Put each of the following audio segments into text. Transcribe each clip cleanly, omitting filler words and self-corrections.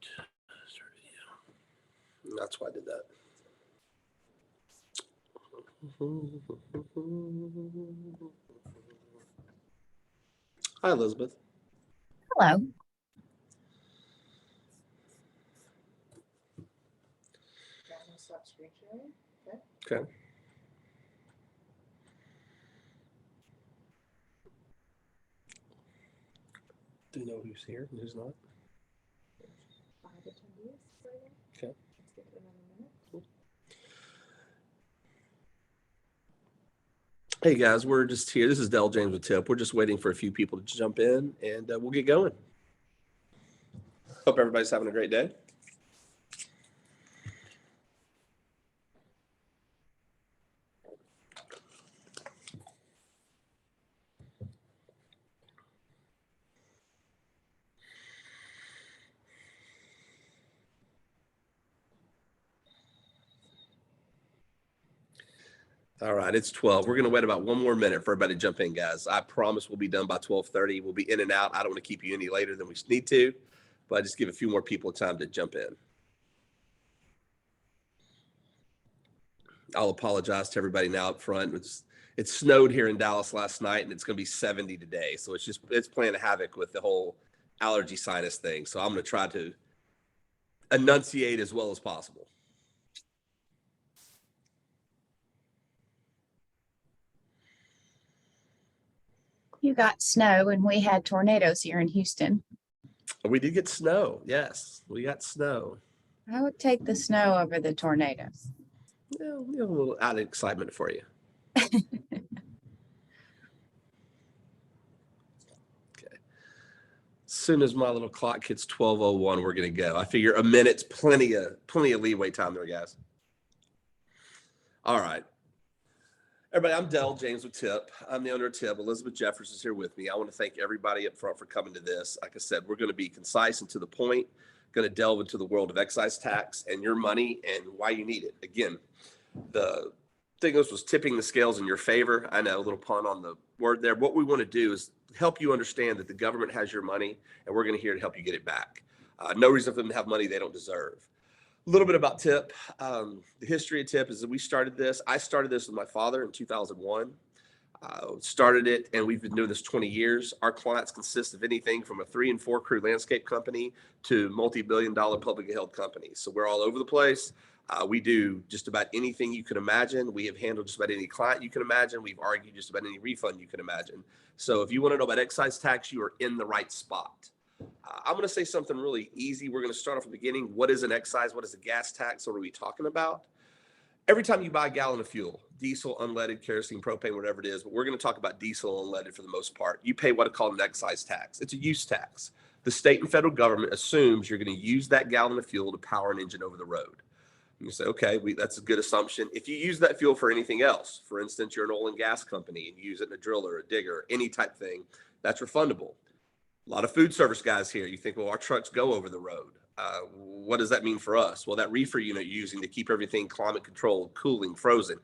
Start video. That's why I did that. Hi, Elizabeth. Hello. Stop screen sharing. Okay. Do you know who's here and who's not? 5 attendees right now. Okay. Let's give it another minute. Hey guys, we're just here. This is Del James with Tip. We're just waiting for a few people to jump in, and we'll get going. Hope everybody's having a great day. All right, it's 12. We're going to wait about one more minute for everybody to jump in, guys. I promise we'll be done by 12:30. We'll be in and out. I don't want to keep you any later than we need to, but just give a few more people time to jump in. I'll apologize to everybody now up front. It snowed here in Dallas last night, and it's going to be 70 today. So it's playing havoc with the whole allergy sinus thing. So I'm going to try to enunciate as well as possible. You got snow and we had tornadoes here in Houston. We did get snow. Yes, we got snow. I would take the snow over the tornadoes. Yeah, we have a little added excitement for you. Okay. As soon as my little clock hits 12:01, we're going to go. I figure a minute's plenty of leeway time there, guys. All right. Everybody, I'm Del James with Tip. I'm the owner of Tip. Elizabeth Jeffers is here with me. I want to thank everybody up front for coming to this. Like I said, we're going to be concise and to the point, going to delve into the world of excise tax and your money and why you need it. Again, the thing was tipping the scales in your favor. I know, a little pun on the word there. What we want to do is help you understand that the government has your money, and we're going to here to help you get it back. No reason for them to have money they don't deserve. A little bit about Tip. The history of Tip is that I started this with my father in 2001. Started it, and we've been doing this 20 years. Our clients consist of anything from a 3 and 4 crew landscape company to multi-billion-dollar publicly held companies. So we're all over the place. We do just about anything you can imagine. We have handled just about any client you can imagine. We've argued just about any refund you can imagine. So if you want to know about excise tax, you are in the right spot. I'm going to say something really easy. We're going to start off at the beginning. What is an excise? What is a gas tax? What are we talking about? Every time you buy a gallon of fuel, diesel, unleaded, kerosene, propane, whatever it is, but we're going to talk about diesel and unleaded for the most part. You pay what is called an excise tax. It's a use tax. The state and federal government assumes you're going to use that gallon of fuel to power an engine over the road. And you say, okay, that's a good assumption. If you use that fuel for anything else, for instance, you're an oil and gas company and you use it in a driller, a digger, any type thing, that's refundable. A lot of food service guys here, you think, well, our trucks go over the road. What does that mean for us? Well, that reefer unit you're using to keep everything climate controlled, cooling, frozen,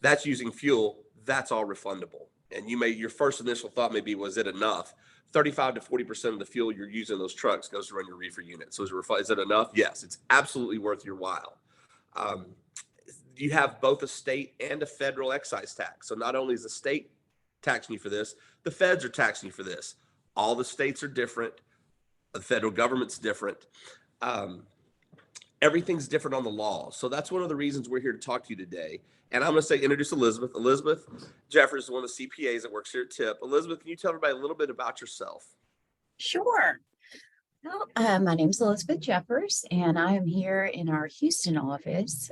that's using fuel. That's all refundable. And your first initial thought may be, was it enough? 35 to 40% of the fuel you're using in those trucks goes to run your reefer unit. So is it enough? Yes, it's absolutely worth your while. You have both a state and a federal excise tax. So not only is the state taxing you for this, the feds are taxing you for this. All the states are different. The federal government's different. Everything's different on the law. So that's one of the reasons we're here to talk to you today. And I'm going to introduce Elizabeth. Elizabeth Jeffers is one of the CPAs that works here at Tip. Elizabeth, can you tell everybody a little bit about yourself? Sure. Well, my name is Elizabeth Jeffers, and I am here in our Houston office,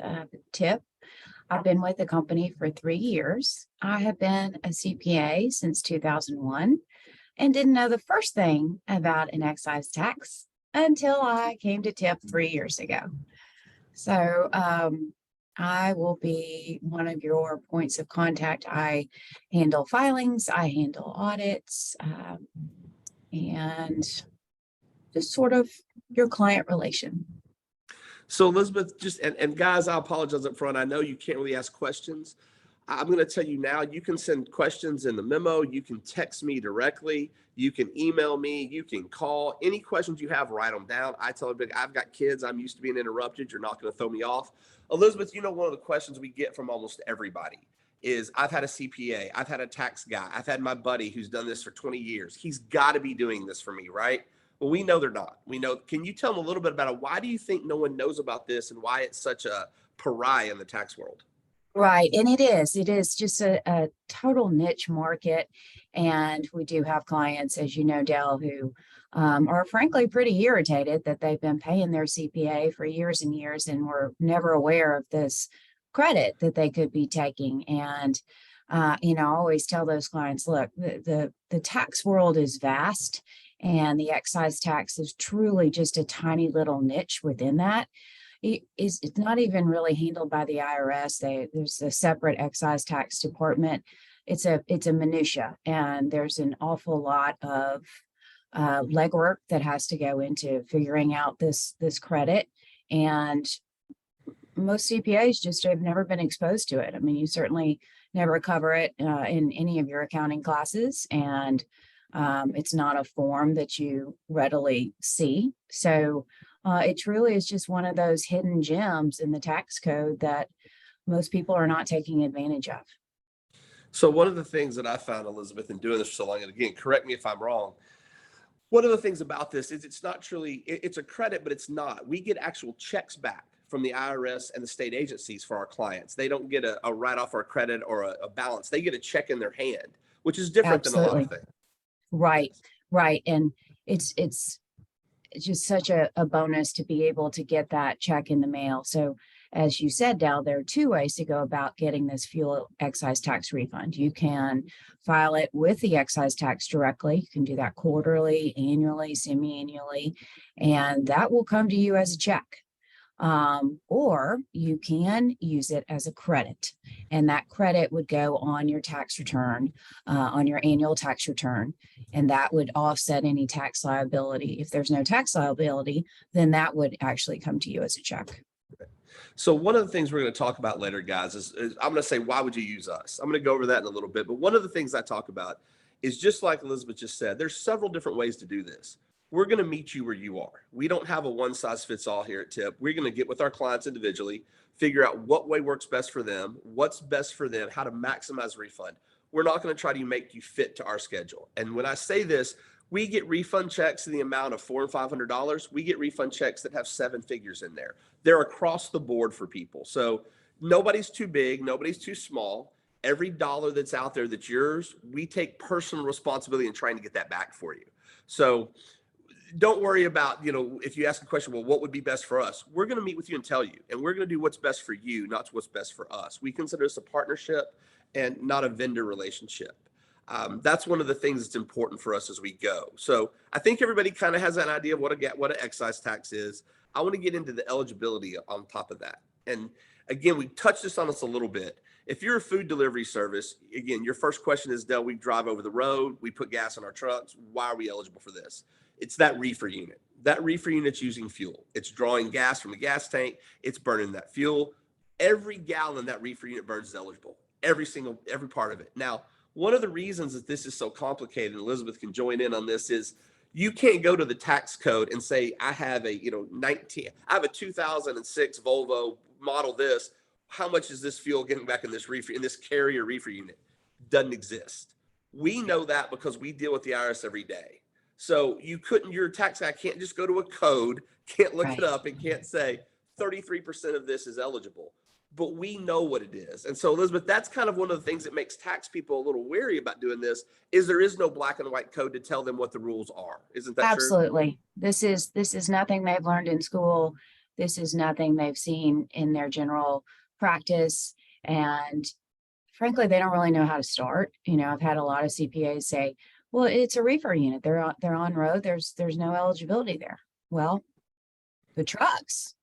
Tip. I've been with the company for 3 years. I have been a CPA since 2001 and didn't know the first thing about an excise tax until I came to Tip 3 years ago. So I will be one of your points of contact. I handle filings, I handle audits, and just sort of your client relation. So Elizabeth, and guys, I apologize up front. I know you can't really ask questions. I'm going to tell you now, you can send questions in the memo. You can text me directly. You can email me. You can call. Any questions you have, write them down. I tell everybody, I've got kids. I'm used to being interrupted. You're not going to throw me off. Elizabeth, you know, one of the questions we get from almost everybody is, I've had a CPA. I've had a tax guy. I've had my buddy who's done this for 20 years. He's got to be doing this for me, right? Well, we know they're not. We know. Can you tell them a little bit about it? Why do you think no one knows about this and why it's such a pariah in the tax world? Right. And it is just a total niche market. And we do have clients, as you know, Dell, who are frankly pretty irritated that they've been paying their CPA for years and years and were never aware of this credit that they could be taking. And, you know, I always tell those clients, look, the tax world is vast, and the excise tax is truly just a tiny little niche within that. It's not even really handled by the IRS. There's a separate excise tax department. It's a minutia, and there's an awful lot of legwork that has to go into figuring out this credit. And most CPAs just have never been exposed to it. I mean, you certainly never cover it in any of your accounting classes, and it's not a form that you readily see. So it truly is just one of those hidden gems in the tax code that most people are not taking advantage of. So one of the things that I found, Elizabeth, in doing this for so long, and again, correct me if I'm wrong, one of the things about this is it's not truly, it's a credit, but it's not. We get actual checks back from the IRS and the state agencies for our clients. They don't get a write-off or a credit or a balance. They get a check in their hand, which is different than a lot of things. Right, right. And it's just such a bonus to be able to get that check in the mail. So as you said, Dal, there are two ways to go about getting this fuel excise tax refund. You can file it with the excise tax directly. You can do that quarterly, annually, semi-annually, and that will come to you as a check. Or you can use it as a credit, and that credit would go on your tax return, on your annual tax return, and that would offset any tax liability. If there's no tax liability, then that would actually come to you as a check. So one of the things we're going to talk about later, guys, is I'm going to say, why would you use us? I'm going to go over that in a little bit. But one of the things I talk about is, just like Elizabeth just said, there's several different ways to do this. We're going to meet you where you are. We don't have a one size fits all here at TIP. We're going to get with our clients individually, figure out what way works best for them, what's best for them, how to maximize refund. We're not going to try to make you fit to our schedule. And when I say this, we get refund checks in the amount of $400 and $500. We get refund checks that have 7 figures in there. They're across the board for people. So nobody's too big, nobody's too small. Every dollar that's out there that's yours, we take personal responsibility in trying to get that back for you. So don't worry about, if you ask a question, well, what would be best for us? We're going to meet with you and tell you, and we're going to do what's best for you, not what's best for us. We consider this a partnership and not a vendor relationship. That's one of the things that's important for us as we go. So I think everybody kind of has an idea of what an excise tax is. I want to get into the eligibility on top of that. And again, we touched this on us a little bit. If you're a food delivery service, again, your first question is, Del, we drive over the road, we put gas in our trucks. Why are we eligible for this? It's that reefer unit. That reefer unit's using fuel. It's drawing gas from the gas tank. It's burning that fuel. Every gallon that reefer unit burns is eligible. Every part of it. Now, one of the reasons that this is so complicated, and Elizabeth can join in on this, is you can't go to the tax code and say, I have a 2006 Volvo model this. How much is this fuel getting back in this carrier reefer unit? Doesn't exist. We know that because we deal with the IRS every day. So your tax guy can't just go to a code, can't look it up, and can't say 33% of this is eligible. But we know what it is. And so, Elizabeth, that's kind of one of the things that makes tax people a little wary about doing this, is there is no black and white code to tell them what the rules are. Isn't that true? Absolutely. This is nothing they've learned in school. This is nothing they've seen in their general practice. And frankly, they don't really know how to start. I've had a lot of CPAs say, well, it's a reefer unit. They're on road. There's no eligibility there. Well, the trucks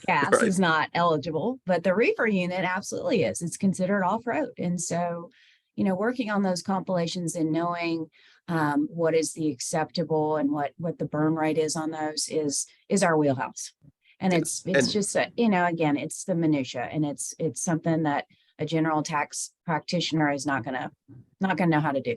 gas is not eligible, but the reefer unit absolutely is. It's considered off-road. And so, working on those compilations and knowing what is the acceptable and what the burn rate is on those is our wheelhouse. And it's just, again, it's the minutia, and it's something that a general tax practitioner is not gonna know how to do.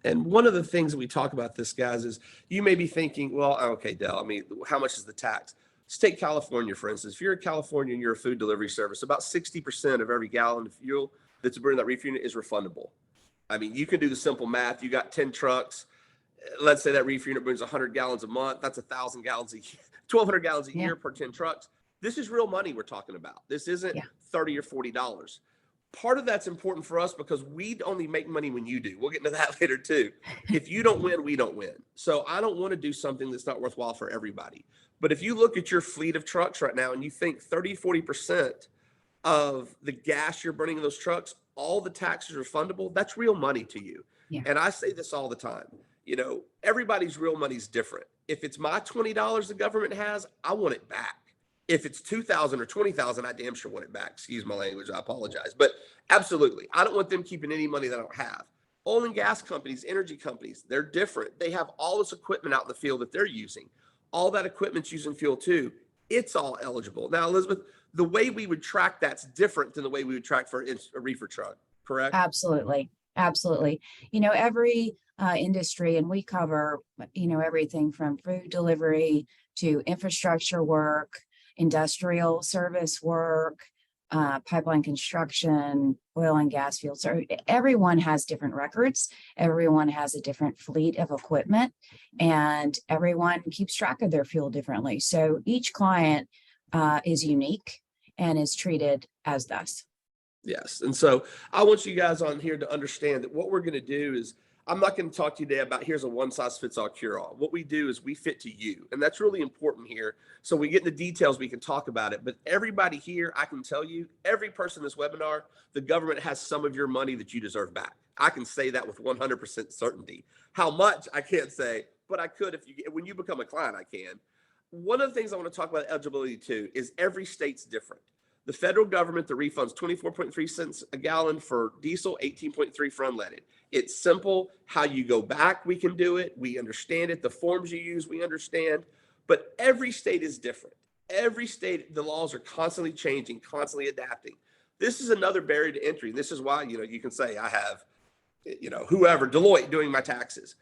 And one of the things that we talk about this, guys, is you may be thinking, well, okay, Dell, I mean, how much is the tax? Let's take California, for instance. If you're in California and you're a food delivery service, about 60% of every gallon of fuel that's burned in that reef unit is refundable. I mean, you can do the simple math. You got 10 trucks. Let's say that reef unit burns 100 gallons a month. That's 1,000 gallons a year, 1,200 gallons a Yeah. year per 10 trucks. This is real money we're talking about. This isn't Yeah. $30 or $40. Part of that's important for us because we only make money when you do. We'll get into that later too. If you don't win, we don't win. So I don't want to do something that's not worthwhile for everybody. But if you look at your fleet of trucks right now and you think 30, 40% of the gas you're burning in those trucks, all the taxes are refundable, that's real money to you. Yeah. And I say this all the time. You know, everybody's real money's different. If it's my $20 the government has, I want it back. If it's 2,000 or 20,000, I damn sure want it back. Excuse my language. I apologize. But absolutely, I don't want them keeping any money that I don't have. Oil and gas companies, energy companies, they're different. They have all this equipment out in the field that they're using. All that equipment's using fuel too. It's all eligible. Now, Elizabeth, the way we would track that's different than the way we would track for a reefer truck, correct? Absolutely. Absolutely. You know, every industry, and we cover, you know, everything from food delivery to infrastructure work, industrial service work, pipeline construction, oil and gas fields. So everyone has different records. Everyone has a different fleet of equipment, and everyone keeps track of their fuel differently. So each client is unique and is treated as thus. Yes. And so I want you guys on here to understand that what we're going to do is I'm not going to talk to you today about here's a one size fits all cure all. What we do is we fit to you. And that's really important here. So we get in the details, we can talk about it. But everybody here, I can tell you, every person in this webinar, the government has some of your money that you deserve back. I can say that with 100% certainty. How much, I can't say, but I could when you become a client, I can. One of the things I want to talk about eligibility too is every state's different. The federal government, the refunds 24.3 cents a gallon for diesel, 18.3 for unleaded. It's simple. How you go back, we can do it. We understand it. The forms you use, we understand. But every state is different. Every state, the laws are constantly changing, constantly adapting. This is another barrier to entry. This is why, you know, you can say I have, you know, whoever, Deloitte doing my taxes.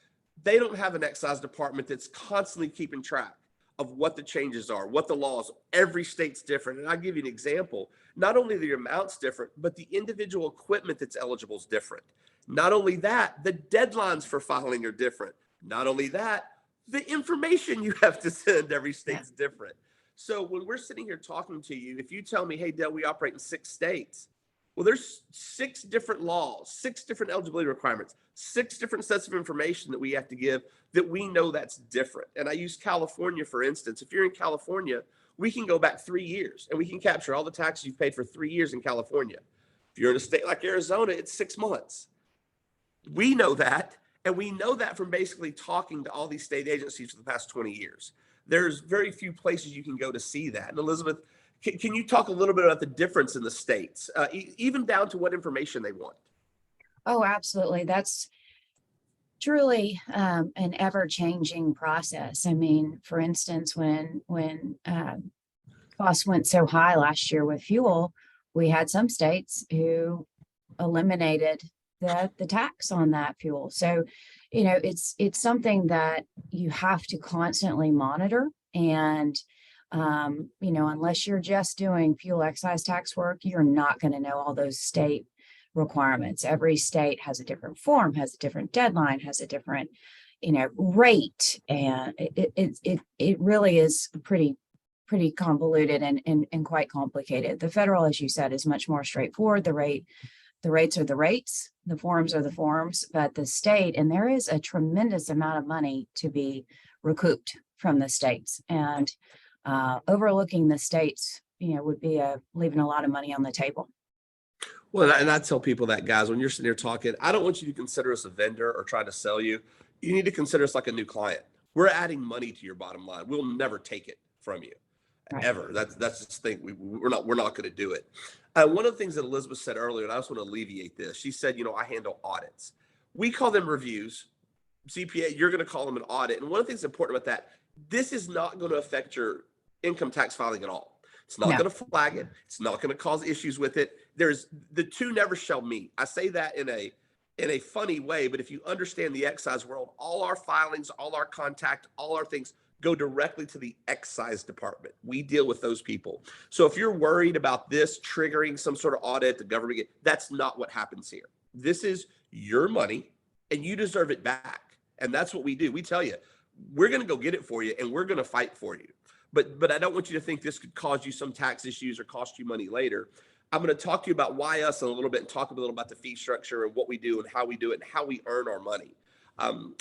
They don't have an excise department that's constantly keeping track of what the changes are, what the laws, every state's different. And I'll give you an example. Not only the amounts different, but the individual equipment that's eligible is different. Not only that, the deadlines for filing are different. Not only that, the information you have to send every state's different. So when we're sitting here talking to you, if you tell me, hey, Dell, we operate in 6 states. Well, there's 6 different laws, 6 different eligibility requirements, 6 different sets of information that we have to give that we know that's different. And I use California, for instance. If you're in California, we can go back 3 years and we can capture all the taxes you've paid for 3 years in California. If you're in a state like Arizona, it's 6 months. We know that. And we know that from basically talking to all these state agencies for the past 20 years. There's very few places you can go to see that. And Elizabeth, can you talk a little bit about the difference in the states, even down to what information they want? Oh, absolutely. That's truly an ever-changing process. I mean, for instance, when costs went so high last year with fuel, we had some states who eliminated the tax on that fuel. So, you know, it's something that you have to constantly monitor. And you know, unless you're just doing fuel excise tax work, you're not going to know all those state requirements. Every state has a different form, has a different deadline, has a different, you know, rate, and it really is pretty convoluted and quite complicated. The federal, as you said, is much more straightforward. The rates are the rates, the forms are the forms, but the state, and there is a tremendous amount of money to be recouped from the states, and overlooking the states, you know, would be leaving a lot of money on the table. Well, and I tell people that, guys, when you're sitting here talking, I don't want you to consider us a vendor or try to sell you. You need to consider us like a new client. We're adding money to your bottom line. We'll never take it from you, Right. ever. That's the thing. We're not going to do it. One of the things that Elizabeth said earlier, and I just want to alleviate this. She said, you know, I handle audits. We call them reviews. CPA, you're going to call them an audit. And one of the things important about that, this is not going to affect your income tax filing at all. It's not No. going to flag it. It's not going to cause issues with it. There's the two never shall meet. I say that in a funny way, but if you understand the excise world, all our filings, all our contact, all our things go directly to the excise department. We deal with those people. So if you're worried about this triggering some sort of audit, the government, that's not what happens here. This is your money and you deserve it back. And that's what we do. We tell you, we're going to go get it for you and we're going to fight for you. But I don't want you to think this could cause you some tax issues or cost you money later. I'm going to talk to you about why us in a little bit and talk a little about the fee structure and what we do and how we do it and how we earn our money.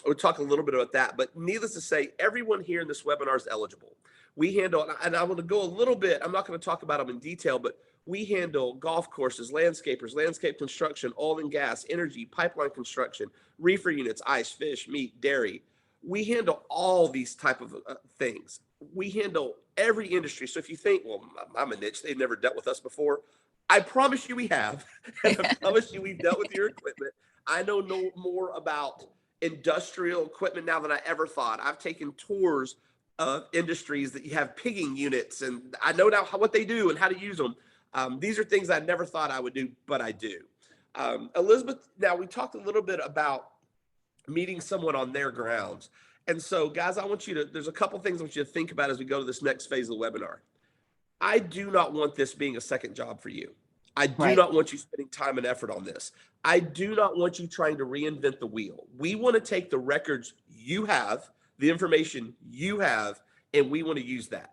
We'll talk a little bit about that, but needless to say, everyone here in this webinar is eligible. We handle, and I want to go a little bit, I'm not going to talk about them in detail, but we handle golf courses, landscapers, landscape construction, oil and gas, energy, pipeline construction, reefer units, ice, fish, meat, dairy. We handle all these type of things. We handle every industry. So if you think, well, I'm a niche, they've never dealt with us before. I promise you we have. And I promise you we've dealt with your equipment. I know no more about industrial equipment now than I ever thought. I've taken tours of industries that you have pigging units, and I know now what they do and how to use them. These are things I never thought I would do, but I do. Elizabeth, now we talked a little bit about meeting someone on their grounds. And so, guys, there's a couple things I want you to think about as we go to this next phase of the webinar. I do not want this being a second job for you. I do not want you spending time and effort on this. I do not want you trying to reinvent the wheel. We want to take the records you have, the information you have, and we want to use that.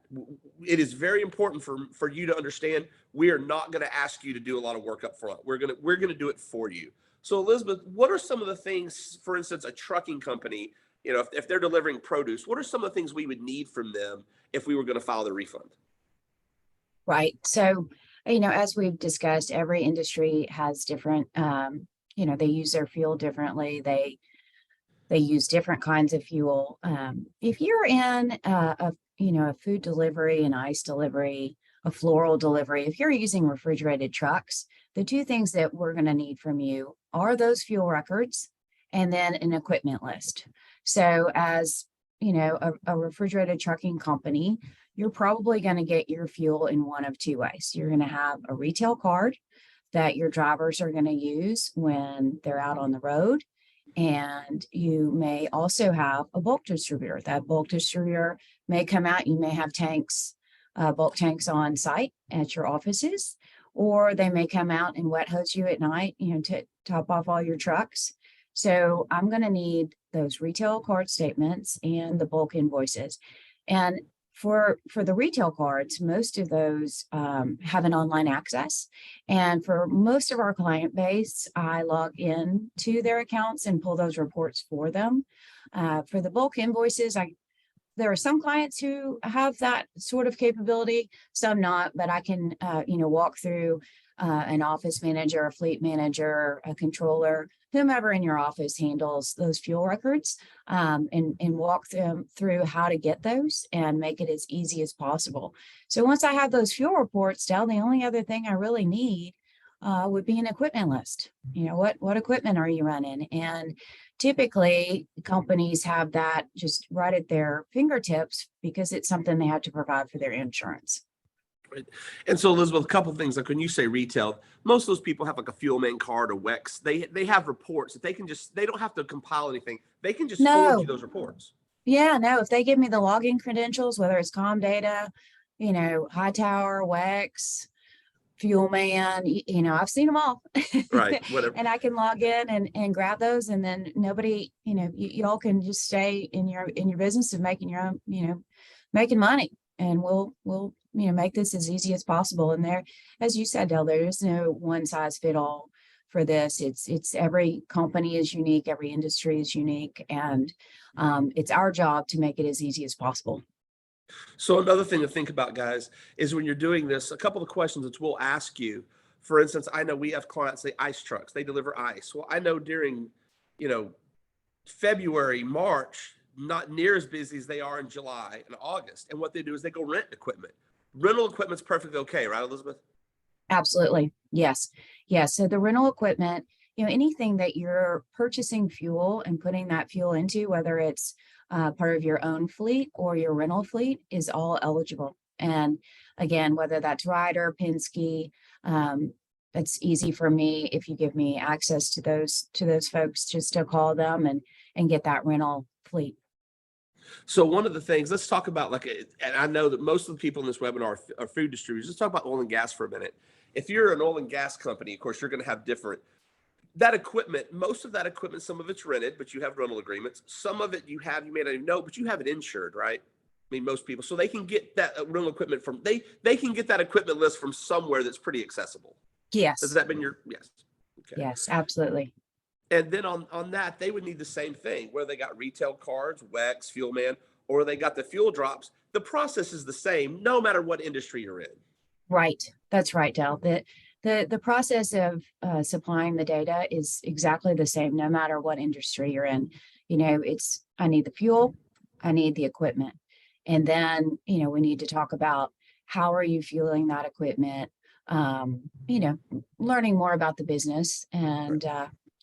It is very important for you to understand we are not going to ask you to do a lot of work up front. We're going to do it for you. So Elizabeth, what are some of the things, for instance, a trucking company, if they're delivering produce, what are some of the things we would need from them if we were going to file the refund? Right. So, as we've discussed, every industry has different, they use their fuel differently. They use different kinds of fuel. If you're in a food delivery, an ice delivery, a floral delivery, if you're using refrigerated trucks, the two things that we're going to need from you are those fuel records and then an equipment list. So as a refrigerated trucking company, you're probably going to get your fuel in one of two ways. You're going to have a retail card that your drivers are going to use when they're out on the road. And you may also have a bulk distributor. That bulk distributor may come out, you may have tanks, bulk tanks on site at your offices, or they may come out and wet hose you at night, to top off all your trucks. So I'm going to need those retail card statements and the bulk invoices. And for the retail cards, most of those have an online access. And for most of our client base, I log in to their accounts and pull those reports for them. For the bulk invoices, there are some clients who have that sort of capability, some not, but I can, walk through an office manager, a fleet manager, a controller, whomever in your office handles those fuel records, and walk them through how to get those and make it as easy as possible. So once I have those fuel reports, Del, the only other thing I really need would be an equipment list. What equipment are you running? And typically companies have that just right at their fingertips because it's something they have to provide for their insurance. Right. And so, Elizabeth, a couple of things, like when you say retail, most of those people have like a fuel man card or WEX. They have reports that they don't have to compile anything. They can just forward you those reports. Yeah, no, if they give me the login credentials, whether it's Comdata, Hightower, WEX, Fuel Man, I've seen them all. Right, whatever. And I can log in and grab those, and then nobody, y'all can just stay in your business of making your own, making money. And we'll make this as easy as possible. And there, as you said, Del, there is no one size fit all for this. It's every company is unique, every industry is unique, and it's our job to make it as easy as possible. So another thing to think about, guys, is when you're doing this, a couple of questions that we'll ask you. For instance, I know we have clients, they ice trucks, they deliver ice. Well, I know during, February, March, not near as busy as they are in July and August. And what they do is they go rent equipment. Rental equipment's perfectly okay, right, Elizabeth? Absolutely. Yes. Yes. So the rental equipment, anything that you're purchasing fuel and putting that fuel into, whether it's part of your own fleet or your rental fleet, is all eligible. And again, whether that's Ryder, Penske, it's easy for me if you give me access to those folks, just to call them and get that rental fleet. So one of the things, let's talk about and I know that most of the people in this webinar are food distributors. Let's talk about oil and gas for a minute. If you're an oil and gas company, of course, you're going to have different, that equipment, most of that equipment, some of it's rented, but you have rental agreements. Some of it you may not even know, but you have it insured, right? I mean, most people, so they can get that rental equipment they can get that equipment list from somewhere that's pretty accessible. Has Yes. that been yes? Okay. Yes, absolutely. And then on that, they would need the same thing, where they got retail cards, Wex, Fuel Man, or they got the fuel drops. The process is the same, no matter what industry you're in. Right. That's right, Del. The process of supplying the data is exactly the same, no matter what industry you're in. I need the fuel, I need the equipment. And then, we need to talk about how are you fueling that equipment, learning more about the business. And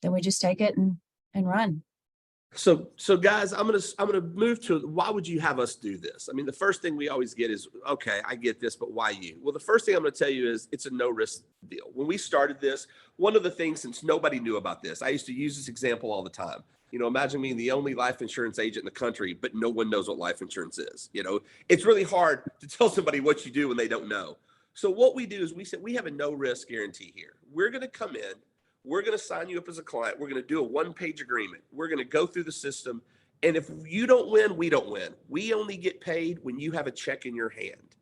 then we just take it and run. So guys, I'm gonna move to why would you have us do this? I mean, the first thing we always get is, okay, I get this, but why you? Well, the first thing I'm gonna tell you is it's a no risk deal. When we started this, one of the things, since nobody knew about this, I used to use this example all the time. Imagine being the only life insurance agent in the country, but no one knows what life insurance is. It's really hard to tell somebody what you do when they don't know. So what we do is we said, we have a no risk guarantee here. We're going to come in, we're going to sign you up as a client. We're going to do a 1-page agreement. We're going to go through the system. And if you don't win, we don't win. We only get paid when you have a check in your hand.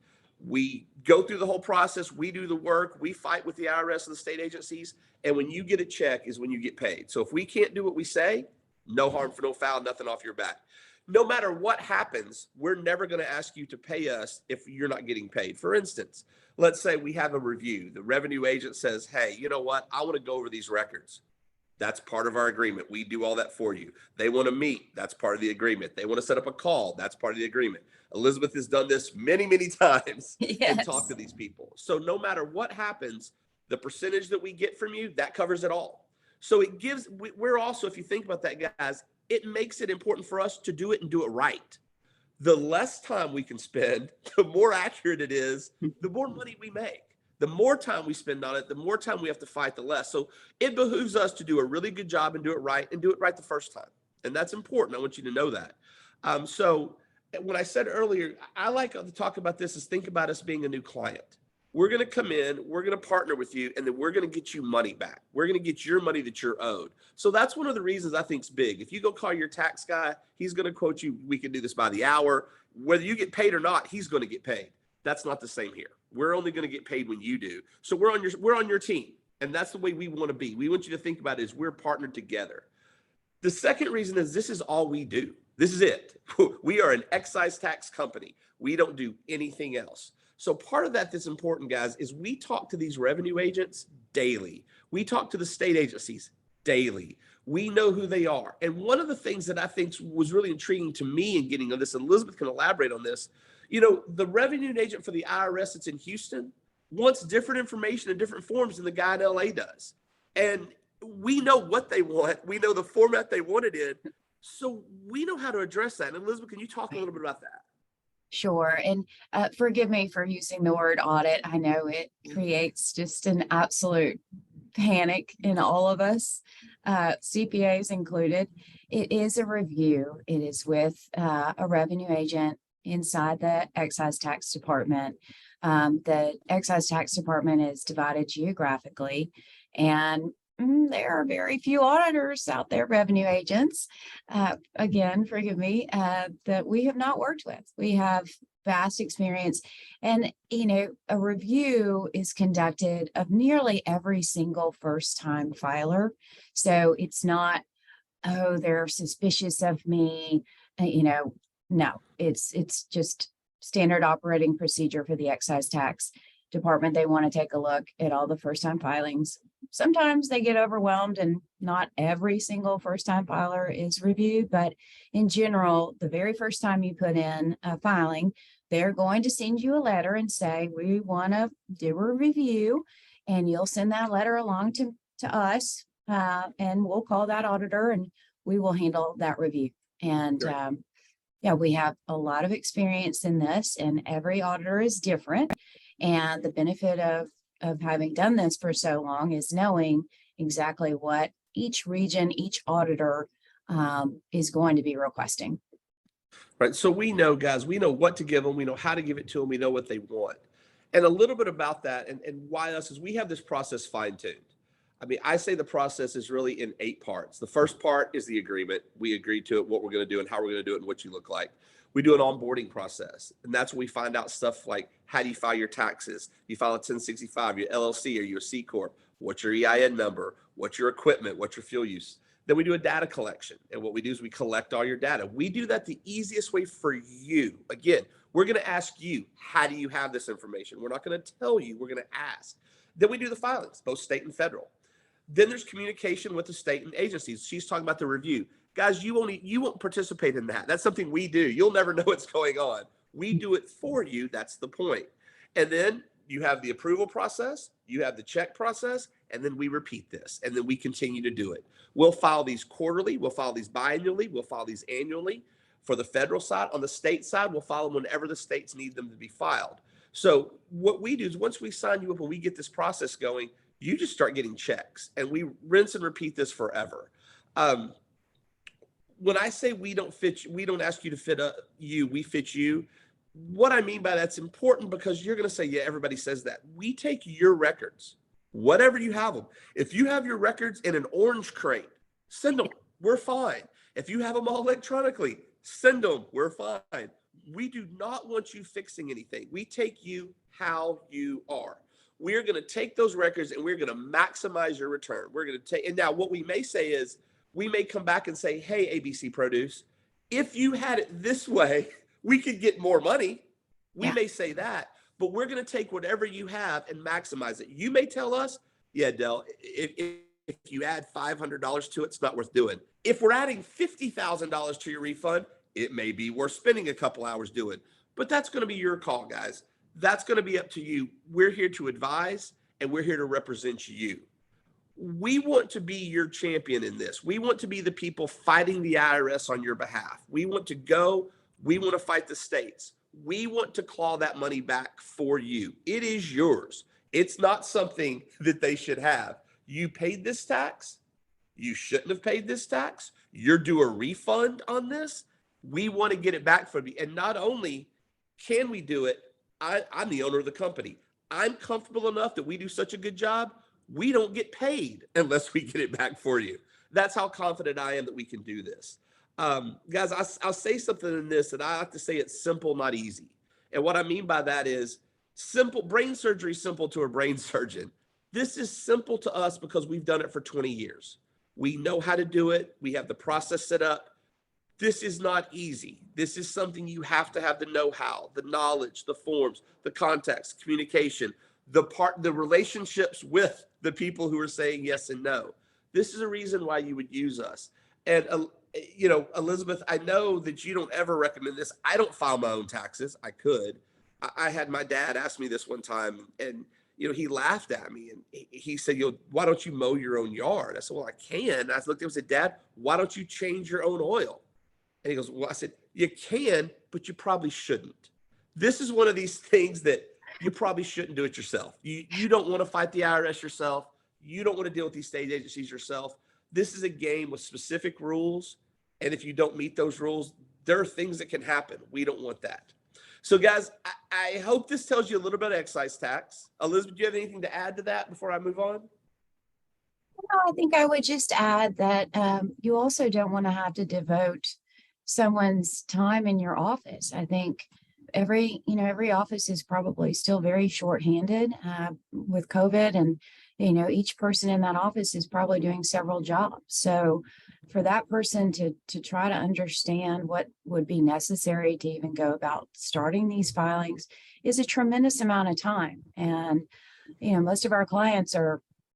We go through the whole process. We do the work. We fight with the IRS and the state agencies. And when you get a check is when you get paid. So if we can't do what we say, no harm for no foul, nothing off your back. No matter what happens, we're never going to ask you to pay us if you're not getting paid. For instance, let's say we have a review. The revenue agent says, hey, you know what? I want to go over these records. That's part of our agreement. We do all that for you. They want to meet. That's part of the agreement. They want to set up a call. That's part of the agreement. Elizabeth has done this many, many times and talked to these people. So no matter what happens, the percentage that we get from you, that covers it all. So we're also, if you think about that, guys, it makes it important for us to do it and do it right. The less time we can spend, the more accurate it is, the more money we make. The more time we spend on it, the more time we have to fight, the less. So it behooves us to do a really good job and do it right the first time. And that's important. I want you to know that. So when I said earlier, I like to talk about this is think about us being a new client. We're going to come in, we're going to partner with you, and then we're going to get you money back. We're going to get your money that you're owed. So that's one of the reasons I think is big. If you go call your tax guy, he's going to quote you, we can do this by the hour. Whether you get paid or not, he's going to get paid. That's not the same here. We're only going to get paid when you do. So we're on your team. And that's the way we want to be. We want you to think about it as we're partnered together. The second reason is this is all we do. This is it. We are an excise tax company. We don't do anything else. So part of that's important, guys, is we talk to these revenue agents daily. We talk to the state agencies daily. We know who they are. And one of the things that I think was really intriguing to me in getting on this, and Elizabeth can elaborate on this, the revenue agent for the IRS that's in Houston wants different information in different forms than the guy in LA does. And we know what they want. We know the format they want it in. So we know how to address that. And Elizabeth, can you talk a little bit about that? Sure. And forgive me for using the word audit. I know it creates just an absolute panic in all of us, CPAs included. It is a review. It is with a revenue agent inside the excise tax department. The excise tax department is divided geographically, and there are very few auditors out there, revenue agents, again, forgive me, that we have not worked with. We have vast experience, and a review is conducted of nearly every single first-time filer. So it's not, oh, they're suspicious of me, no, it's just standard operating procedure for the excise tax department. They want to take a look at all the first-time filings. Sometimes they get overwhelmed and not every single first-time filer is reviewed, but in general, the very first time you put in a filing, they're going to send you a letter and say, we want to do a review, and you'll send that letter along to us, and we'll call that auditor and we will handle that review. And Yeah, we have a lot of experience in this, and every auditor is different. And the benefit of having done this for so long is knowing exactly what each region, each auditor is going to be requesting. Right. So we know, guys, we know what to give them. We know how to give it to them. We know what they want. And a little bit about that and why us is we have this process fine tuned. I mean, I say the process is really in 8 parts. The first part is the agreement. We agree to it, what we're going to do and how we're going to do it and what you look like. We do an onboarding process. And that's where we find out stuff like how do you file your taxes? You file a 1065, your LLC, or your C Corp? What's your EIN number? What's your equipment? What's your fuel use? Then we do a data collection. And what we do is we collect all your data. We do that the easiest way for you. Again, we're going to ask you, how do you have this information? We're not going to tell you, we're going to ask. Then we do the filings, both state and federal. Then there's communication with the state and agencies. She's talking about the review. Guys, you won't participate in that. That's something we do. You'll never know what's going on. We do it for you. That's the point. And then you have the approval process, you have the check process, and then we repeat this, and then we continue to do it. We'll file these quarterly, we'll file these biannually, we'll file these annually. For the federal side, on the state side, we'll file them whenever the states need them to be filed. So what we do is once we sign you up and we get this process going, you just start getting checks, and we rinse and repeat this forever. When I say we don't fit, we don't ask you to fit you, we fit you. What I mean by that's important because you're going to say, yeah, everybody says that. We take your records, whatever you have them. If you have your records in an orange crate, send them. We're fine. If you have them all electronically, send them. We're fine. We do not want you fixing anything. We take you how you are. We're going to take those records and we're going to maximize your return. We're going to take, and now what we may say is, we may come back and say, hey, ABC Produce, if you had it this way, we could get more money. We may say that, but we're going to take whatever you have and maximize it. You may tell us, yeah, Del, if you add $500 to it, it's not worth doing. If we're adding $50,000 to your refund, it may be worth spending a couple hours doing, but that's going to be your call, guys. That's going to be up to you. We're here to advise and we're here to represent you. We want to be your champion in this. We want to be the people fighting the IRS on your behalf. We want to go, we want to fight the states. We want to claw that money back for you. It is yours. It's not something that they should have. You paid this tax. You shouldn't have paid this tax. You're due a refund on this. We want to get it back from you. And not only can we do it, I'm the owner of the company. I'm comfortable enough that we do such a good job. We don't get paid unless we get it back for you. That's how confident I am that we can do this. Guys, I'll say something in this that I like to say it's simple, not easy. And what I mean by that is simple. Brain surgery is simple to a brain surgeon. This is simple to us because we've done it for 20 years. We know how to do it. We have the process set up. This is not easy. This is something you have to have the know-how, the knowledge, the forms, the context, communication, the relationships with the people who are saying yes and no. This is a reason why you would use us. And, Elizabeth, I know that you don't ever recommend this. I don't file my own taxes. I could. I had my dad ask me this one time, and, he laughed at me and he said, why don't you mow your own yard? I said, well, I can. I looked at him and said, Dad, why don't you change your own oil? And he goes, well, I said, you can, but you probably shouldn't. This is one of these things that you probably shouldn't do it yourself. You don't want to fight the IRS yourself. You don't want to deal with these state agencies yourself. This is a game with specific rules. And if you don't meet those rules, there are things that can happen. We don't want that. So guys, I hope this tells you a little bit of excise tax. Elizabeth, do you have anything to add to that before I move on? No, I think I would just add that you also don't want to have to devote someone's time in your office. I think every office is probably still very shorthanded with COVID, and each person in that office is probably doing several jobs. So for that person to try to understand what would be necessary to even go about starting these filings is a tremendous amount of time. And most of our clients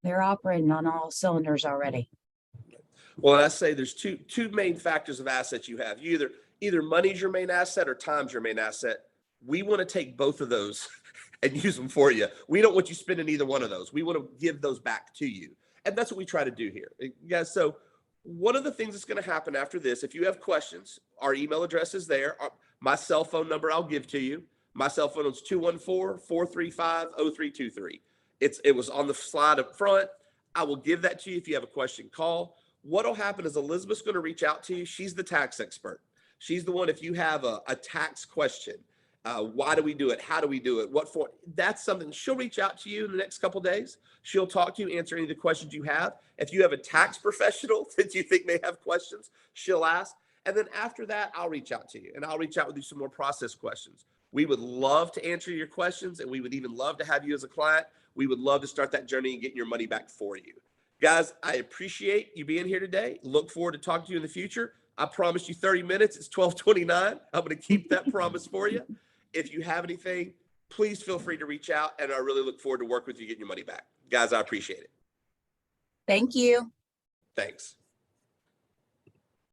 they're operating on all cylinders already. Well, I say there's two main factors of assets you have. You either money's your main asset or time's your main asset. We want to take both of those and use them for you. We don't want you spending either one of those. We want to give those back to you. And that's what we try to do here. Guys, so One of the things that's going to happen after this, if you have questions, our email address is there. My cell phone number I'll give to you. My cell phone is 214-435-0323. It was on the slide up front. I will give that to you. If you have a question, call. What'll happen is Elizabeth's going to reach out to you. She's the tax expert. She's the one, if you have a tax question, why do we do it? How do we do it? What for? That's something she'll reach out to you in the next couple of days. She'll talk to you, answer any of the questions you have. If you have a tax professional that you think may have questions, she'll ask. And then after that, I'll reach out to you and I'll reach out with you some more process questions. We would love to answer your questions, and we would even love to have you as a client. We would love to start that journey and getting your money back for you. Guys, I appreciate you being here today. Look forward to talking to you in the future. I promised you 30 minutes. It's 12:29. I'm going to keep that promise for you. If you have anything, please feel free to reach out, and I really look forward to working with you getting your money back. Guys, I appreciate it. Thank you. Thanks.